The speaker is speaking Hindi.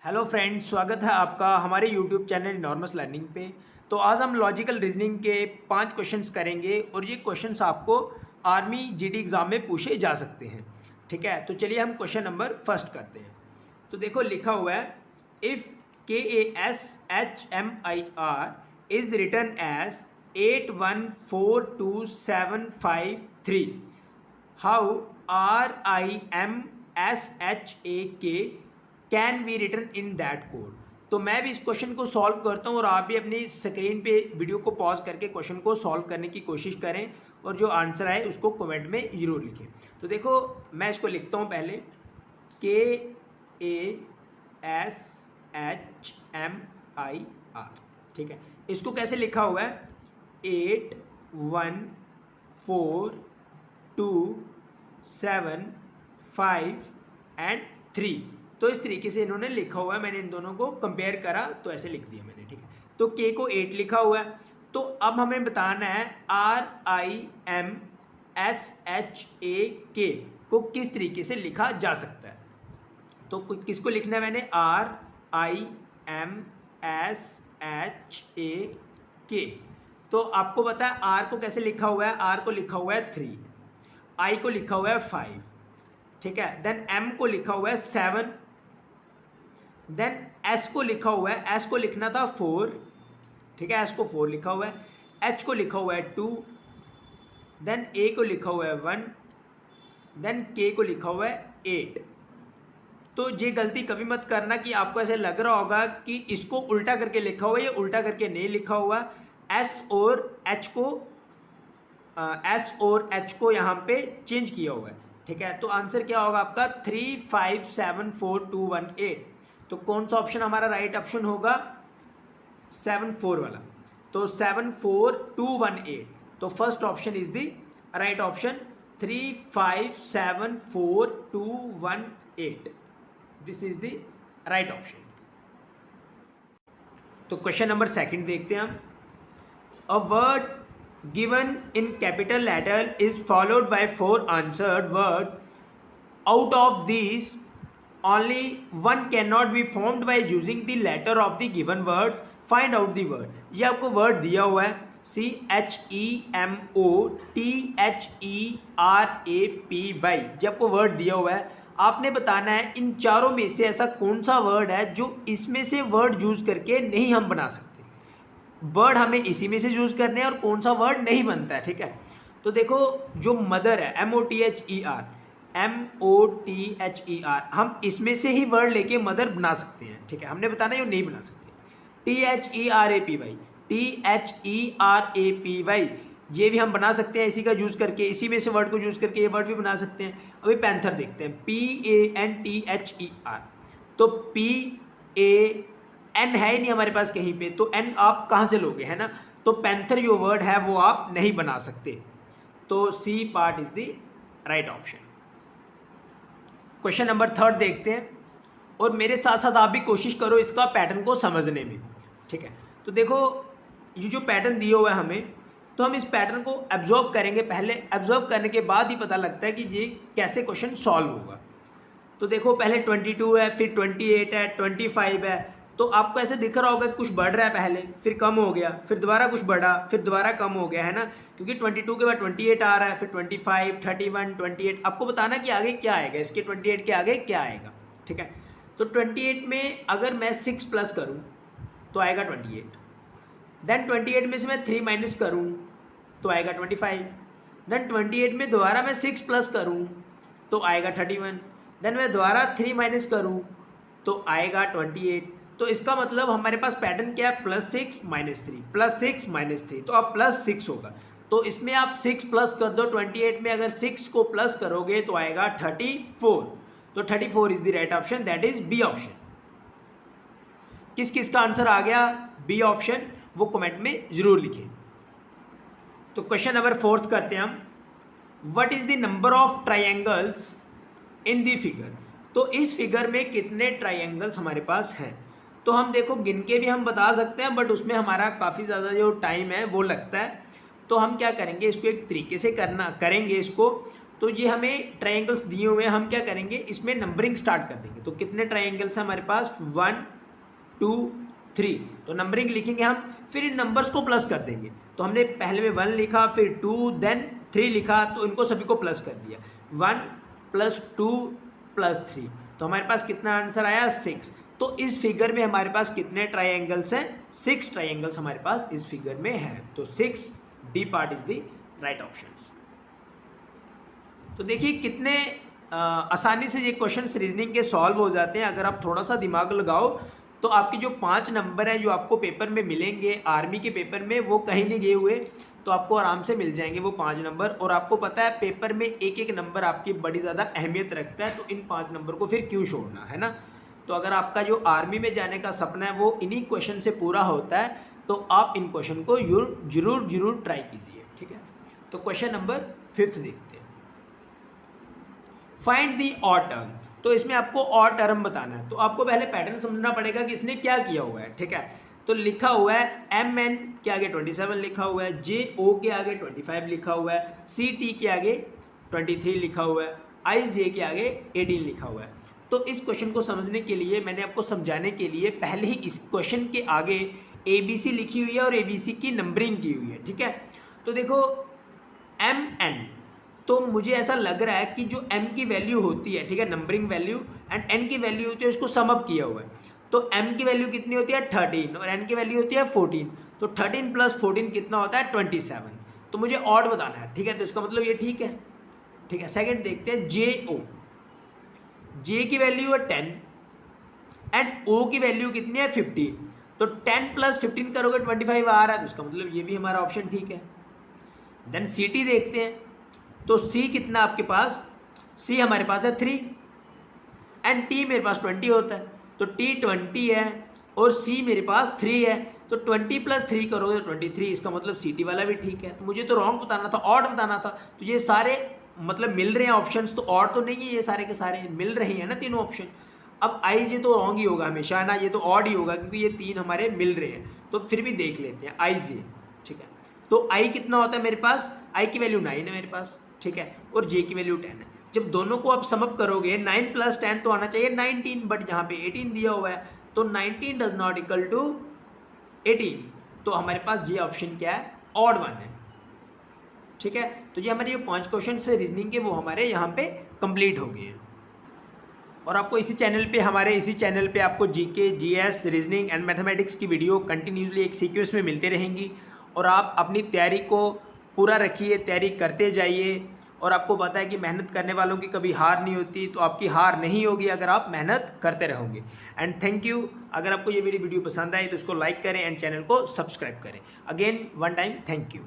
हेलो फ्रेंड्स, स्वागत है आपका हमारे यूट्यूब चैनल इनॉर्मस लर्निंग पे। तो आज हम लॉजिकल रीजनिंग के 5 क्वेश्चंस करेंगे और ये क्वेश्चंस आपको आर्मी जीडी एग्ज़ाम में पूछे जा सकते हैं। ठीक है, तो चलिए हम क्वेश्चन नंबर फर्स्ट करते हैं। तो देखो लिखा हुआ है, if KASHMIR is written as 814275 how RIMSHAK can be written in that code. तो मैं भी इस क्वेश्चन को सॉल्व करता हूँ और आप भी अपनी स्क्रीन पे वीडियो को पॉज करके क्वेश्चन को सॉल्व करने की कोशिश करें और जो आंसर आए उसको कमेंट में ज़रूर लिखें। तो देखो मैं इसको लिखता हूँ पहले, KASHMIR। ठीक है, इसको कैसे लिखा हुआ है, 814275 3। तो इस तरीके से इन्होंने लिखा हुआ है, मैंने इन दोनों को कंपेयर करा तो ऐसे लिख दिया मैंने। ठीक है, तो K को 8 लिखा हुआ है, तो अब हमें बताना है RIMSHAK को किस तरीके से लिखा जा सकता है। तो किसको लिखना है मैंने, RIMSHAK। तो आपको पता है R को कैसे लिखा हुआ है, R को लिखा हुआ है 3, I को लिखा हुआ है 5, ठीक है, देन M को लिखा हुआ है 7, देन S को लिखा हुआ है, S को लिखना था 4, ठीक है, S को 4 लिखा हुआ है, H को लिखा हुआ है 2, देन A को लिखा हुआ है 1, देन K को लिखा हुआ है 8। तो ये गलती कभी मत करना कि आपको ऐसे लग रहा होगा कि इसको उल्टा करके लिखा हुआ है, ये उल्टा करके नहीं लिखा हुआ। S और H को यहाँ पे चेंज किया हुआ है। ठीक है, तो आंसर क्या होगा आपका 357421 तो कौन सा ऑप्शन हमारा राइट ऑप्शन होगा, 74 वाला। तो 74218, तो first option is the right option 357421 this is the right option. तो क्वेश्चन नंबर सेकंड देखते हैं हम। A word given in capital letter is followed by 4 answered word. Out of these, only one cannot be formed by using the letter of the given words. Find out the word. ये आपको वर्ड दिया हुआ है, CHEMOTHERAPY। ये आपको वर्ड दिया हुआ है, आपने बताना है इन चारों में से ऐसा कौन सा वर्ड है जो इसमें से वर्ड यूज करके नहीं हम बना सकते। वर्ड हमें इसी में से यूज करने हैं और कौन सा वर्ड नहीं बनता है। ठीक है, तो देखो जो मदर है, MOTHER, हम इसमें से ही वर्ड लेके मदर बना सकते हैं। ठीक है, हमने बताना है वो नहीं बना सकते। THERAPY, ये भी हम बना सकते हैं इसी का यूज करके, इसी में से वर्ड को यूज करके ये वर्ड भी बना सकते हैं। अभी पैंथर देखते हैं, PANTHER। तो PAN है ही नहीं हमारे पास कहीं पे, तो N आप कहाँ से लोगे, है ना। तो पैंथर जो वर्ड है वो आप नहीं बना सकते, तो C part is the right option. Question number third देखते हैं और मेरे साथ साथ आप भी कोशिश करो इसका पैटर्न को समझने में। ठीक है, तो देखो ये जो पैटर्न दिया हुआ है हमें, तो हम इस पैटर्न को एब्जॉर्व करेंगे। पहले एब्जॉर्व करने के बाद ही पता लगता है कि ये कैसे क्वेश्चन सॉल्व होगा। तो देखो पहले 22 है, फिर 28 है, 25 है, तो आपको ऐसे दिख रहा होगा कुछ बढ़ रहा है पहले, फिर कम हो गया, फिर दोबारा कुछ बढ़ा, फिर दोबारा कम हो गया, है ना, क्योंकि 22 के बाद 28 आ रहा है, फिर 25, 31, 28। आपको बताना कि आगे क्या आएगा, इसके 28 के आगे क्या आएगा। ठीक है, तो 28 में अगर मैं 6 प्लस करूं तो आएगा 28, देन 28 में से मैं 3 माइनस करूं तो आएगा 25, देन 28 में दोबारा मैं 6 प्लस करूं तो आएगा 31, देन मैं दोबारा 3 माइनस करूं तो आएगा 28। तो इसका मतलब हमारे पास पैटर्न क्या है, +6 -3 +6 -3, तो अब +6 होगा। तो इसमें आप 6 प्लस कर दो, 28 में अगर 6 को प्लस करोगे तो आएगा 34। तो 34 is the right option, that is B option. किस किस का आंसर आ गया बी ऑप्शन, वो कमेंट में जरूर लिखें। तो क्वेश्चन नंबर फोर्थ करते हैं हम। What is the number of triangles in the figure. तो इस फिगर में कितने ट्राइंगल्स हमारे पास हैं। तो हम देखो गिन के भी हम बता सकते हैं, बट उसमें हमारा काफ़ी ज़्यादा जो टाइम है वो लगता है। तो हम क्या करेंगे, इसको एक तरीके से करेंगे इसको। तो ये हमें ट्रायंगल्स दिए हुए हैं, हम क्या करेंगे इसमें नंबरिंग स्टार्ट कर देंगे। तो कितने ट्रायंगल्स हैं हमारे पास, 1 2 3, तो नंबरिंग लिखेंगे हम, फिर इन नंबर्स को प्लस कर देंगे। तो हमने पहले में 1 लिखा, फिर 2, देन 3 लिखा, तो इनको सभी को प्लस कर दिया, 1 + 2 + 3, तो हमारे पास कितना आंसर आया, 6। तो इस फिगर में हमारे पास कितने ट्रायंगल्स हैं, 6 ट्रायंगल्स हमारे पास इस फिगर में है। तो 6 D part is the right option. तो देखिए कितने आसानी से ये क्वेश्चंस रीजनिंग के सॉल्व हो जाते हैं अगर आप थोड़ा सा दिमाग लगाओ। तो आपके जो 5 नंबर हैं जो आपको पेपर में मिलेंगे आर्मी के पेपर में, वो कहीं नहीं गए हुए, तो आपको आराम से मिल जाएंगे वो 5 नंबर। और आपको पता है पेपर में एक एक नंबर आपकी बड़ी ज़्यादा अहमियत रखता है, तो इन 5 नंबर को फिर क्यों छोड़ना, है ना। तो अगर आपका जो आर्मी में जाने का सपना है वो इन्हीं क्वेश्चन से पूरा होता है, तो आप इन क्वेश्चन को जरूर ट्राई कीजिए, ठीक है। तो क्वेश्चन नंबर 5 देखते हैं, फाइंड दी ऑड टर्म। तो इसमें आपको ऑड टर्म बताना है, तो आपको पहले पैटर्न समझना पड़ेगा कि इसने क्या किया हुआ है, ठीक है। तो लिखा हुआ है MN के आगे 27 लिखा हुआ है, JO के आगे 25 लिखा हुआ है, CT के आगे 23 लिखा हुआ है, IJ के आगे 18 लिखा हुआ है। तो इस क्वेश्चन को समझने के लिए मैंने आपको समझाने के लिए पहले ही इस क्वेश्चन के आगे ABC लिखी हुई है और ABC की नंबरिंग की हुई है, ठीक है। तो देखो MN, तो मुझे ऐसा लग रहा है कि जो M की वैल्यू होती है, ठीक है, नंबरिंग वैल्यू, एंड N की वैल्यू होती है, उसको सम अप किया हुआ है। तो M की वैल्यू कितनी होती है 13 और N की वैल्यू होती है 14, तो 13 + 14 कितना होता है 27। तो मुझे ऑड बताना है, ठीक है, तो इसका मतलब ये ठीक है, ठीक है। सेकंड देखते हैं JO, J की वैल्यू है 10 एंड O की वैल्यू कितनी है 15, तो 10 + 15 करोगे 25 आ रहा है, तो इसका मतलब ये भी हमारा ऑप्शन ठीक है। देन CT देखते हैं, तो C कितना आपके पास, C हमारे पास है 3 एंड T मेरे पास 20 होता है, तो T 20 है और C मेरे पास 3 है, तो 20 + 3 करोगे 23, इसका मतलब CT वाला भी ठीक है। तो मुझे तो रॉन्ग बताना था, ऑड बताना था। तो ये सारे मतलब मिल रहे हैं ऑप्शंस, तो ऑड तो नहीं है, ये सारे के सारे मिल रहे हैं ना तीनों ऑप्शन। अब IJ तो रॉन्ग ही होगा हमेशा, है ना, ये तो ऑड ही होगा क्योंकि ये 3 हमारे मिल रहे हैं। तो फिर भी देख लेते हैं IJ, ठीक है। तो I कितना होता है मेरे पास, I की वैल्यू 9 है मेरे पास, ठीक है, और J की वैल्यू 10 है। जब दोनों को आप सम अप करोगे 9 + 10 तो आना चाहिए 19, बट यहाँ पे 18 दिया हुआ है, तो 19 डज नॉट इक्वल टू 18, तो हमारे पास ये ऑप्शन क्या है, ऑड 1 है, ठीक है। तो ये हमारे जो 5 क्वेश्चन है रीजनिंग के वो हमारे यहाँ पे कंप्लीट हो गए हैं। और आपको इसी चैनल पे आपको GK GS reasoning and mathematics की वीडियो कंटिन्यूसली एक सीक्वेंस में मिलते रहेंगी। और आप अपनी तैयारी को पूरा रखिए, तैयारी करते जाइए। और आपको पता है कि मेहनत करने वालों की कभी हार नहीं होती, तो आपकी हार नहीं होगी अगर आप मेहनत करते रहोगे। And thank you. अगर आपको ये मेरी वीडियो पसंद आए तो इसको लाइक करें एंड चैनल को सब्सक्राइब करें। Again one time thank you.